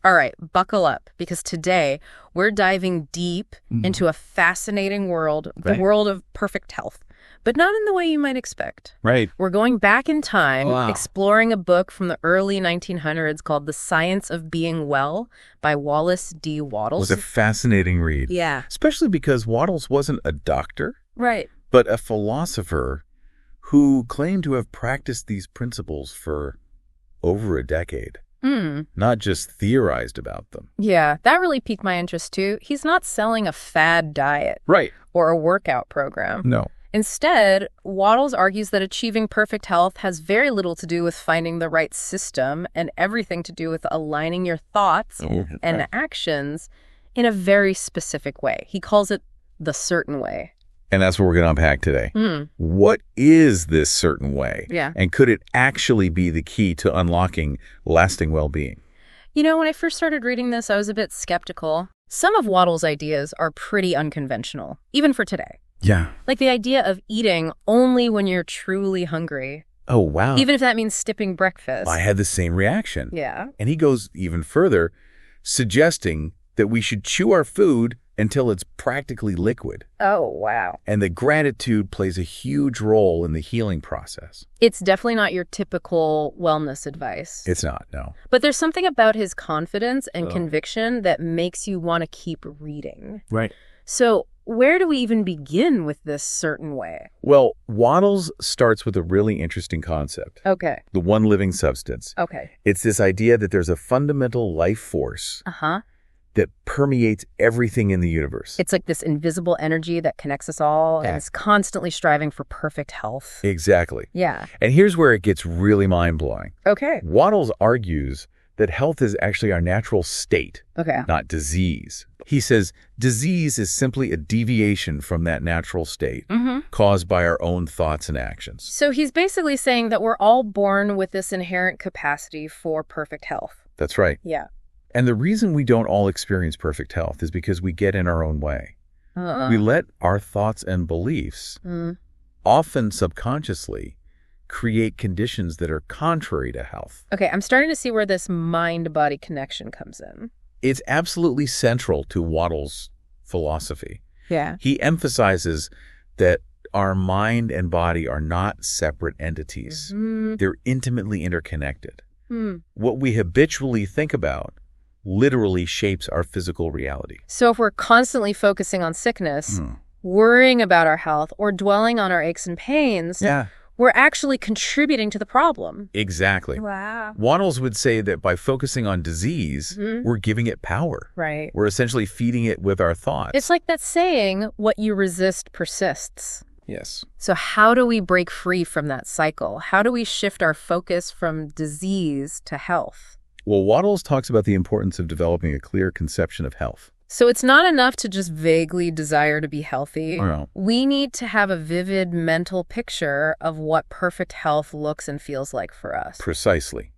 All right, buckle up, because today we're diving deep into a fascinating world, the world of perfect health, but not in the way you might expect. Right. We're going back in time, Wow. exploring a book from the early 1900s called The Science of Being Well by Wallace D. Wattles. It was a fascinating read. Yeah. Especially because Wattles wasn't a doctor, Right. but a philosopher who claimed to have practiced these principles for over a decade. Not just theorized about them. Yeah, that really piqued my interest too. He's not selling a fad diet. Right. Or a workout program. No. Instead, Wattles argues that achieving perfect health has very little to do with finding the right system and everything to do with aligning your thoughts and actions in a very specific way. He calls it the certain way. And that's what we're going to unpack today. What is this certain way? Yeah. And could it actually be the key to unlocking lasting well-being? You know, when I first started reading this, I was a bit skeptical. Some of Wattles' ideas are pretty unconventional, even for today. Yeah. Like the idea of eating only when you're truly hungry. Oh, wow. Even if that means skipping breakfast. I had the same reaction. Yeah. And he goes even further, suggesting that we should chew our food until it's practically liquid. Oh, wow. And that gratitude plays a huge role in the healing process. It's definitely not your typical wellness advice. It's not, no. But there's something about his confidence and conviction that makes you want to keep reading. Right. So where do we even begin with this certain way? Well, Wattles starts with a really interesting concept. Okay. The one living substance. Okay. It's this idea that there's a fundamental life force that permeates everything in the universe. It's like this invisible energy that connects us all and is constantly striving for perfect health. Exactly. Yeah. And here's where it gets really mind-blowing. Okay. Wattles argues that health is actually our natural state, not disease. He says disease is simply a deviation from that natural state caused by our own thoughts and actions. So he's basically saying that we're all born with this inherent capacity for perfect health. That's right. Yeah. And the reason we don't all experience perfect health is because we get in our own way. We let our thoughts and beliefs, often subconsciously, create conditions that are contrary to health. Okay, I'm starting to see where this mind-body connection comes in. It's absolutely central to Wattles' philosophy. Yeah. He emphasizes that our mind and body are not separate entities. They're intimately interconnected. What we habitually think about literally shapes our physical reality. So if we're constantly focusing on sickness, worrying about our health, or dwelling on our aches and pains, we're actually contributing to the problem. Exactly. Wow. Wattles would say that by focusing on disease, we're giving it power. Right. We're essentially feeding it with our thoughts. It's like that saying, what you resist persists. Yes. So how do we break free from that cycle? How do we shift our focus from disease to health? Well, Wattles talks about the importance of developing a clear conception of health. So it's not enough to just vaguely desire to be healthy. No. We need to have a vivid mental picture of what perfect health looks and feels like for us. Precisely.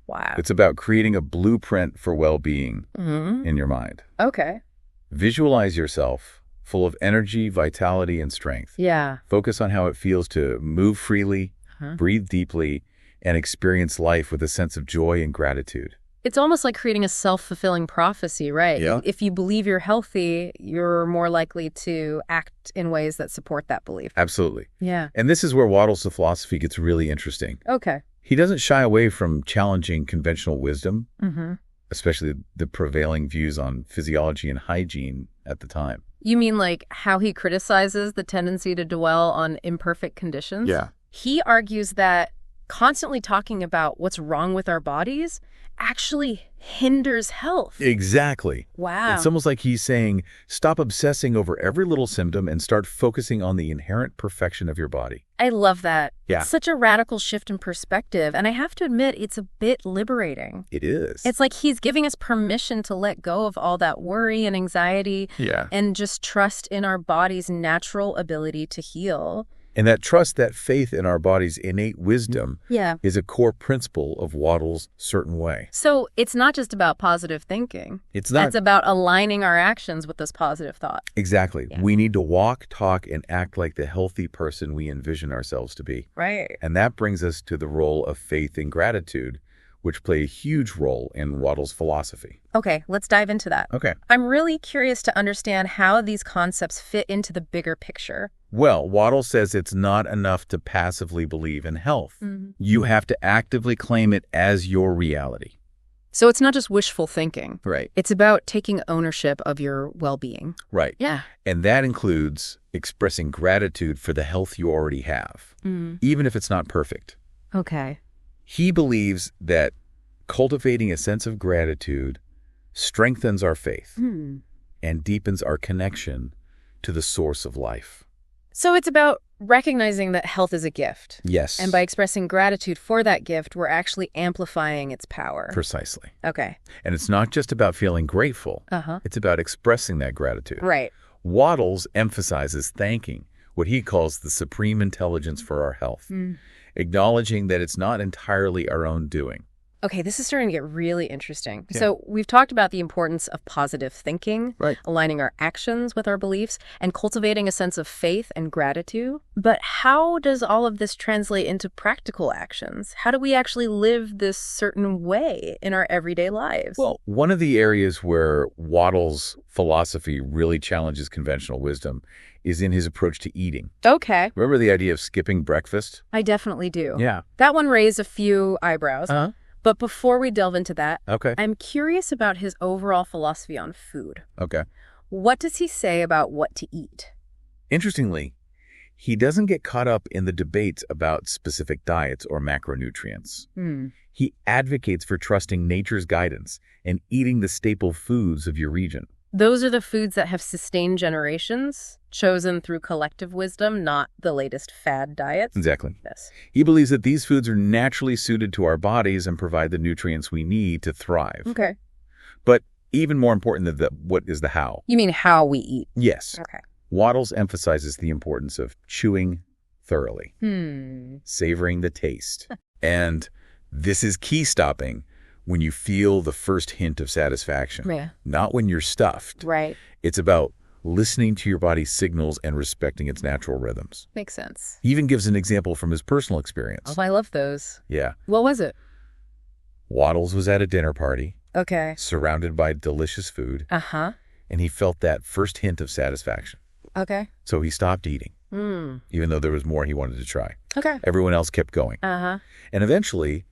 Wow. It's about creating a blueprint for well-being in your mind. Okay. Visualize yourself full of energy, vitality, and strength. Yeah. Focus on how it feels to move freely, breathe deeply, and experience life with a sense of joy and gratitude. It's almost like creating a self-fulfilling prophecy, right? Yeah. If you believe you're healthy, you're more likely to act in ways that support that belief. Absolutely. Yeah. And this is where Wattles' philosophy gets really interesting. Okay. He doesn't shy away from challenging conventional wisdom, especially the prevailing views on physiology and hygiene at the time. You mean like how he criticizes the tendency to dwell on imperfect conditions? Yeah. He argues that constantly talking about what's wrong with our bodies actually hinders health. Exactly. Wow. It's almost like he's saying, stop obsessing over every little symptom and start focusing on the inherent perfection of your body. I love that. Yeah. It's such a radical shift in perspective, and I have to admit, it's a bit liberating. It is. It's like he's giving us permission to let go of all that worry and anxiety and just trust in our body's natural ability to heal. And that trust, that faith in our body's innate wisdom is a core principle of Wattles' certain way. So it's not just about positive thinking. It's not. It's about aligning our actions with this positive thought. Exactly. Yeah. We need to walk, talk, and act like the healthy person we envision ourselves to be. Right. And that brings us to the role of faith and gratitude, which play a huge role in Waddell's philosophy. Okay, let's dive into that. Okay. I'm really curious to understand how these concepts fit into the bigger picture. Well, Waddell says it's not enough to passively believe in health. You have to actively claim it as your reality. So it's not just wishful thinking. Right. It's about taking ownership of your well-being. Right. Yeah. And that includes expressing gratitude for the health you already have, even if it's not perfect. Okay. He believes that cultivating a sense of gratitude strengthens our faith and deepens our connection to the source of life. So it's about recognizing that health is a gift. Yes. And by expressing gratitude for that gift, we're actually amplifying its power. Precisely. Okay. And it's not just about feeling grateful. It's about expressing that gratitude. Right. Waddell's emphasizes thanking what he calls the supreme intelligence for our health, acknowledging that it's not entirely our own doing. Okay, this is starting to get really interesting. Yeah. So we've talked about the importance of positive thinking, Right. aligning our actions with our beliefs, and cultivating a sense of faith and gratitude. But how does all of this translate into practical actions? How do we actually live this certain way in our everyday lives? Well, one of the areas where Waddell's philosophy really challenges conventional wisdom is in his approach to eating. Okay, Remember the idea of skipping breakfast? I definitely do. Yeah. That one raised a few eyebrows. But before we delve into that, Okay. I'm curious about his overall philosophy on food. Okay. What does he say about what to eat? Interestingly, he doesn't get caught up in the debates about specific diets or macronutrients. He advocates for trusting nature's guidance and eating the staple foods of your region. Those are the foods that have sustained generations, chosen through collective wisdom, not the latest fad diets. Exactly. Yes. He believes that these foods are naturally suited to our bodies and provide the nutrients we need to thrive. Okay. But even more important than that, what is the how? You mean how we eat? Yes. Okay. Waddell's emphasizes the importance of chewing thoroughly, savoring the taste. And this is key stopping when you feel the first hint of satisfaction, Yeah. not when you're stuffed. Right. It's about listening to your body's signals and respecting its natural rhythms. Makes sense. He even gives an example from his personal experience. Oh, I love those. Yeah. What was it? Waddell's was at a dinner party, Okay. surrounded by delicious food, Uh-huh. and he felt that first hint of satisfaction. Okay. So he stopped eating, even though there was more he wanted to try. Okay. Everyone else kept going. Uh-huh. And eventually,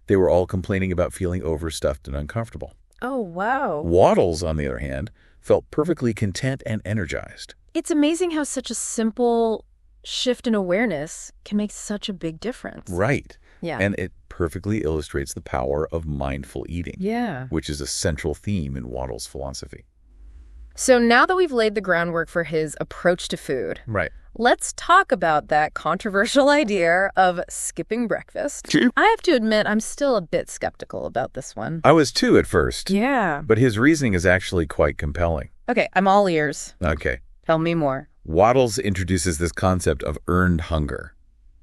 they were all complaining about feeling overstuffed and uncomfortable. Oh, wow. Waddell's, on the other hand, felt perfectly content and energized. It's amazing how such a simple shift in awareness can make such a big difference. Right. Yeah. And it perfectly illustrates the power of mindful eating, Yeah. which is a central theme in Waddell's philosophy. So now that we've laid the groundwork for his approach to food, Right. let's talk about that controversial idea of skipping breakfast. I have to admit, I'm still a bit skeptical about this one. I was too at first. Yeah. But his reasoning is actually quite compelling. Okay, I'm all ears. Okay. Tell me more. Waddell's introduces this concept of earned hunger.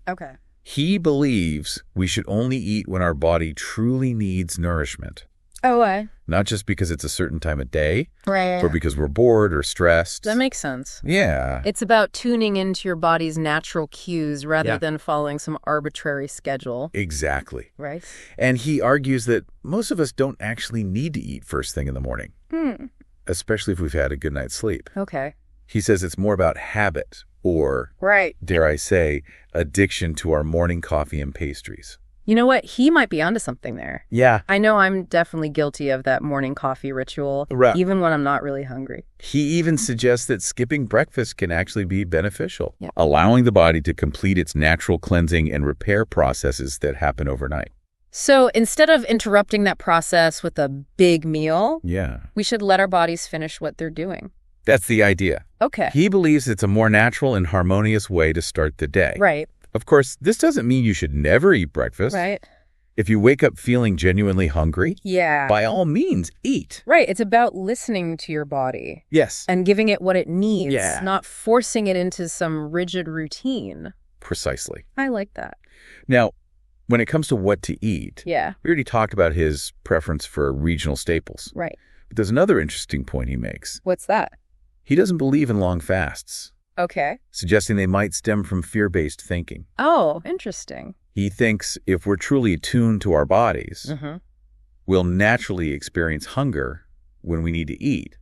Okay. He believes we should only eat when our body truly needs nourishment. Oh, I. Not just because it's a certain time of day, Right. or because we're bored or stressed. That makes sense. Yeah. It's about tuning into your body's natural cues rather Yeah. than following some arbitrary schedule. Exactly. Right? And he argues that most of us don't actually need to eat first thing in the morning, especially if we've had a good night's sleep. Okay. He says it's more about habit or, Right. dare I say, addiction to our morning coffee and pastries. You know what? He might be onto something there. Yeah. I know I'm definitely guilty of that morning coffee ritual, Right. even when I'm not really hungry. He even suggests that skipping breakfast can actually be beneficial, Yeah. allowing the body to complete its natural cleansing and repair processes that happen overnight. So instead of interrupting that process with a big meal, Yeah. we should let our bodies finish what they're doing. That's the idea. Okay. He believes it's a more natural and harmonious way to start the day. Right. Of course, this doesn't mean you should never eat breakfast. Right. If you wake up feeling genuinely hungry, Yeah. by all means, eat. Right. It's about listening to your body Yes. and giving it what it needs, Yeah. not forcing it into some rigid routine. Precisely. I like that. Now, when it comes to what to eat, Yeah. we already talked about his preference for regional staples. Right. But there's another interesting point he makes. What's that? He doesn't believe in long fasts, Okay. suggesting they might stem from fear-based thinking. Oh, interesting. He thinks if we're truly attuned to our bodies, we'll naturally experience hunger when we need to eat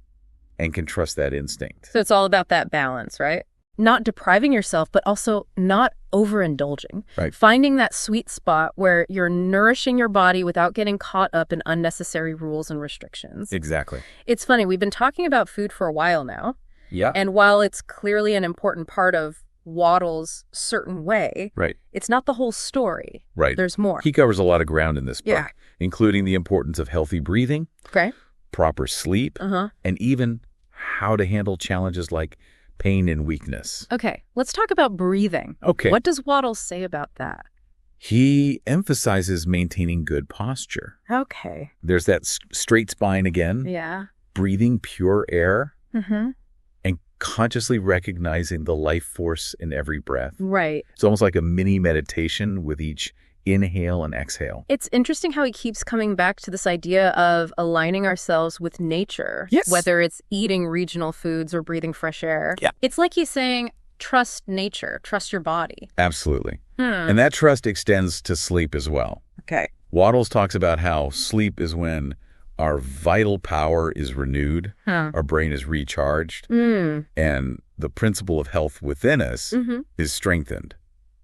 and can trust that instinct. So it's all about that balance, right? Not depriving yourself, but also not overindulging. Right. Finding that sweet spot where you're nourishing your body without getting caught up in unnecessary rules and restrictions. Exactly. It's funny, we've been talking about food for a while now. Yeah. And while it's clearly an important part of Waddle's certain way, Right. it's not the whole story. Right. There's more. He covers a lot of ground in this book, Yeah. including the importance of healthy breathing, Okay. proper sleep, and even how to handle challenges like pain and weakness. Okay, let's talk about breathing. Okay. What does Waddle say about that? He emphasizes maintaining good posture. Okay. There's that straight spine again, Yeah. breathing pure air, Mm-hmm. and consciously recognizing the life force in every breath. Right. It's almost like a mini meditation with each inhale and exhale. It's interesting how he keeps coming back to this idea of aligning ourselves with nature, Yes. whether it's eating regional foods or breathing fresh air. Yeah. It's like he's saying, trust nature, trust your body. Absolutely. And that trust extends to sleep as well. Okay. Waddles talks about how sleep is when our vital power is renewed, our brain is recharged, and the principle of health within us is strengthened.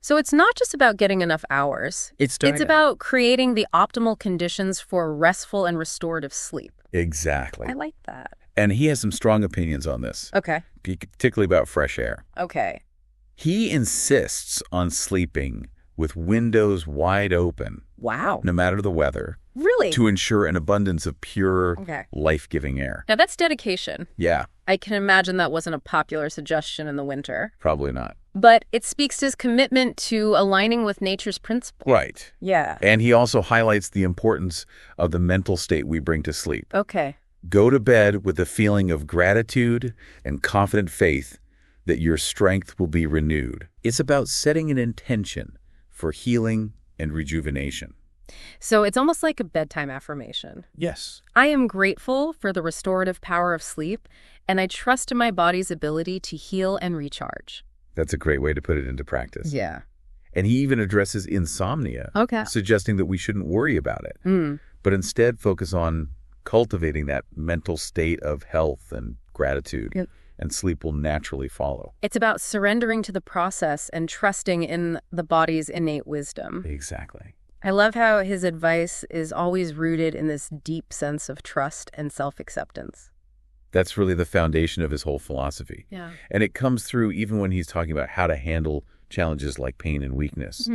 So it's not just about getting enough hours. It's about creating the optimal conditions for restful and restorative sleep. Exactly. I like that. And he has some strong opinions on this, Okay. particularly about fresh air. Okay. He insists on sleeping with windows wide open, Wow. no matter the weather, Really? to ensure an abundance of pure, Okay. life-giving air. Now that's dedication. Yeah, I can imagine that wasn't a popular suggestion in the winter. probably not. But it speaks to his commitment to aligning with nature's principles. Right. Yeah. And he also highlights the importance of the mental state we bring to sleep. Okay. Go to bed with a feeling of gratitude and confident faith that your strength will be renewed. It's about setting an intention for healing and rejuvenation. So it's almost like a bedtime affirmation. Yes. I am grateful for the restorative power of sleep, and I trust in my body's ability to heal and recharge. That's a great way to put it into practice. Yeah. And he even addresses insomnia, Okay. suggesting that we shouldn't worry about it, but instead focus on cultivating that mental state of health and gratitude, Yep. and sleep will naturally follow. It's about surrendering to the process and trusting in the body's innate wisdom. Exactly. I love how his advice is always rooted in this deep sense of trust and self-acceptance. That's really the foundation of his whole philosophy. Yeah. And it comes through even when he's talking about how to handle challenges like pain and weakness.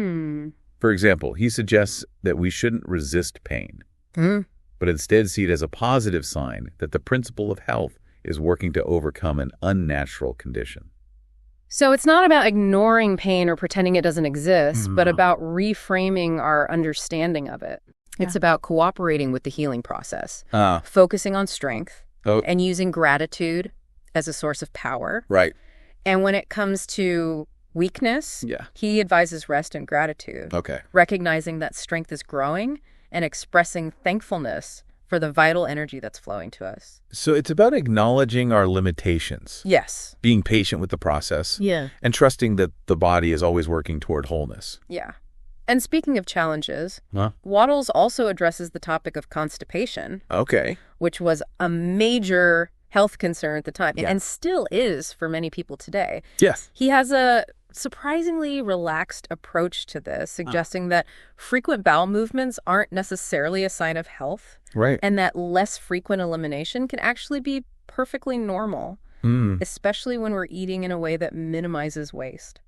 For example, he suggests that we shouldn't resist pain, but instead see it as a positive sign that the principle of health is working to overcome an unnatural condition. So it's not about ignoring pain or pretending it doesn't exist, but about reframing our understanding of it. It's about cooperating with the healing process, focusing on strength, and using gratitude as a source of power. Right. And when it comes to weakness, he advises rest and gratitude, Okay. recognizing that strength is growing and expressing thankfulness for the vital energy that's flowing to us. So it's about acknowledging our limitations, Yes. being patient with the process, Yeah. and trusting that the body is always working toward wholeness. Yeah. And speaking of challenges, Huh? Waddles also addresses the topic of constipation, Okay. which was a major health concern at the time, Yeah. and still is for many people today. Yes. He has a surprisingly relaxed approach to this, suggesting that frequent bowel movements aren't necessarily a sign of health, Right. and that less frequent elimination can actually be perfectly normal, especially when we're eating in a way that minimizes waste.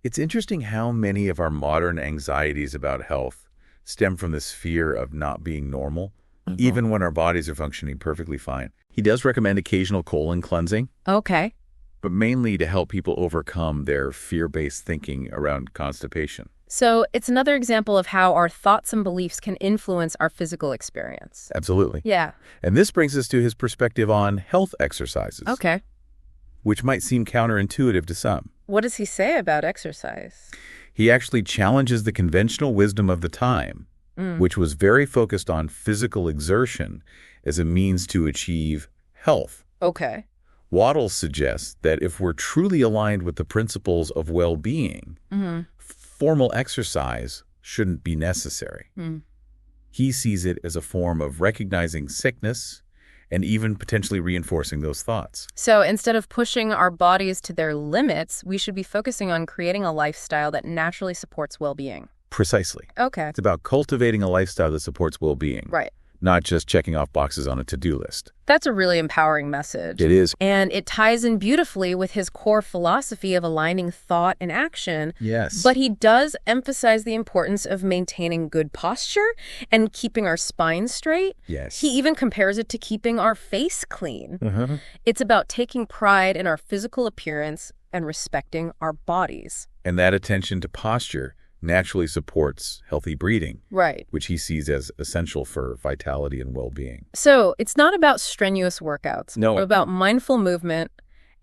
It's interesting how many of our modern anxieties about health stem from this fear of not being normal, even when our bodies are functioning perfectly fine. He does recommend occasional colon cleansing, Okay. but mainly to help people overcome their fear-based thinking around constipation. So it's another example of how our thoughts and beliefs can influence our physical experience. Absolutely. Yeah. And this brings us to his perspective on health exercises, Okay. which might seem counterintuitive to some. What does he say about exercise? He actually challenges the conventional wisdom of the time, which was very focused on physical exertion as a means to achieve health. Okay. Waddles suggests that if we're truly aligned with the principles of well-being, formal exercise shouldn't be necessary. He sees it as a form of recognizing sickness and even potentially reinforcing those thoughts. So instead of pushing our bodies to their limits, we should be focusing on creating a lifestyle that naturally supports well-being. Precisely. Okay. It's about cultivating a lifestyle that supports well-being. Right. Not just checking off boxes on a to-do list. That's a really empowering message. It is. And it ties in beautifully with his core philosophy of aligning thought and action. Yes. But he does emphasize the importance of maintaining good posture and keeping our spine straight. Yes. He even compares it to keeping our face clean. Uh-huh. It's about taking pride in our physical appearance and respecting our bodies. And that attention to posture naturally supports healthy breathing, Right. which he sees as essential for vitality and well-being. So it's not about strenuous workouts. No. But about mindful movement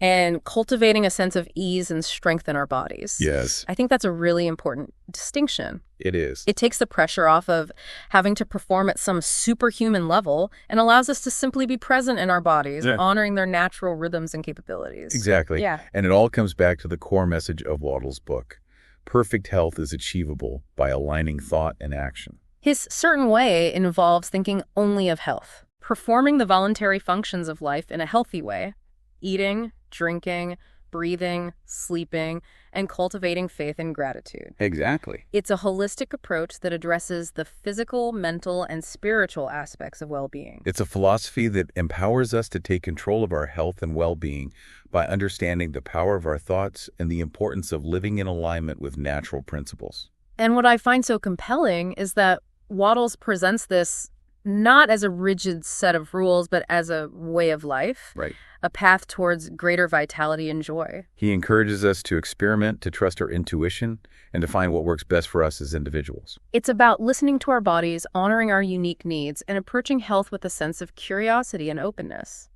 and cultivating a sense of ease and strength in our bodies. Yes. I think that's a really important distinction. It is. It takes the pressure off of having to perform at some superhuman level and allows us to simply be present in our bodies, honoring their natural rhythms and capabilities. Exactly. Yeah. And it all comes back to the core message of Waddell's book. Perfect health is achievable by aligning thought and action. His certain way involves thinking only of health, performing the voluntary functions of life in a healthy way, eating, drinking, breathing, sleeping, and cultivating faith and gratitude. Exactly. It's a holistic approach that addresses the physical, mental, and spiritual aspects of well-being. It's a philosophy that empowers us to take control of our health and well-being by understanding the power of our thoughts and the importance of living in alignment with natural principles. And what I find so compelling is that Waddles presents this not as a rigid set of rules, but as a way of life. Right. A path towards greater vitality and joy. He encourages us to experiment, to trust our intuition, and to find what works best for us as individuals. It's about listening to our bodies, honoring our unique needs, and approaching health with a sense of curiosity and openness.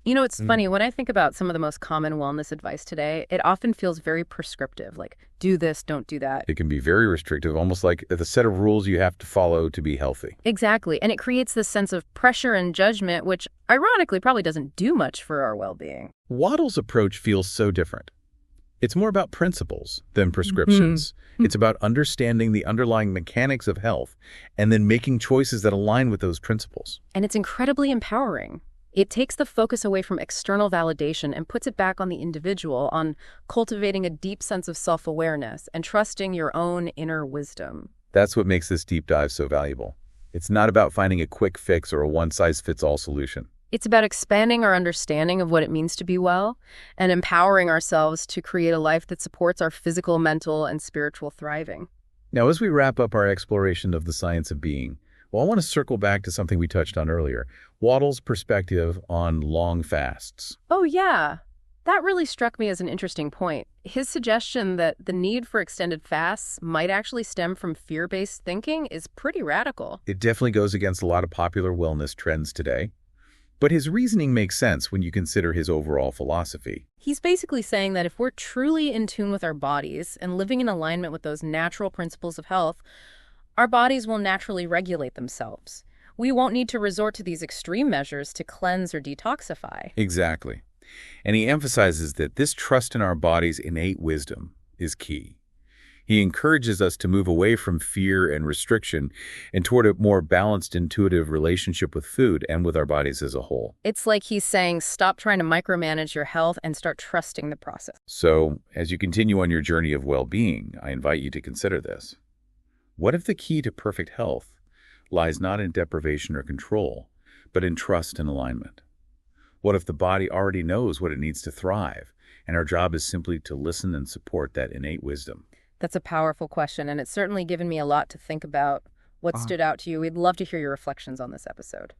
You know, it's funny, when I think about some of the most common wellness advice today, it often feels very prescriptive, like do this, don't do that. It can be very restrictive, almost like the set of rules you have to follow to be healthy. Exactly. And it creates this sense of pressure and judgment, which ironically probably doesn't do much for our well-being. Waddell's approach feels so different. It's more about principles than prescriptions. It's about understanding the underlying mechanics of health and then making choices that align with those principles. And it's incredibly empowering. It takes the focus away from external validation and puts it back on the individual, on cultivating a deep sense of self-awareness and trusting your own inner wisdom. That's what makes this deep dive so valuable. It's not about finding a quick fix or a one-size-fits-all solution. It's about expanding our understanding of what it means to be well and empowering ourselves to create a life that supports our physical, mental, and spiritual thriving. Now, as we wrap up our exploration of the science of being, I want to circle back to something we touched on earlier, Waddell's perspective on long fasts. Oh, yeah. That really struck me as an interesting point. His suggestion that the need for extended fasts might actually stem from fear-based thinking is pretty radical. It definitely goes against a lot of popular wellness trends today. But his reasoning makes sense when you consider his overall philosophy. He's basically saying that if we're truly in tune with our bodies and living in alignment with those natural principles of health, our bodies will naturally regulate themselves. We won't need to resort to these extreme measures to cleanse or detoxify. Exactly. And he emphasizes that this trust in our body's innate wisdom is key. He encourages us to move away from fear and restriction and toward a more balanced, intuitive relationship with food and with our bodies as a whole. It's like he's saying, stop trying to micromanage your health and start trusting the process. So, as you continue on your journey of well-being, I invite you to consider this. What if the key to perfect health lies not in deprivation or control, but in trust and alignment? What if the body already knows what it needs to thrive, and our job is simply to listen and support that innate wisdom? That's a powerful question, and it's certainly given me a lot to think about. What stood out to you? We'd love to hear your reflections on this episode.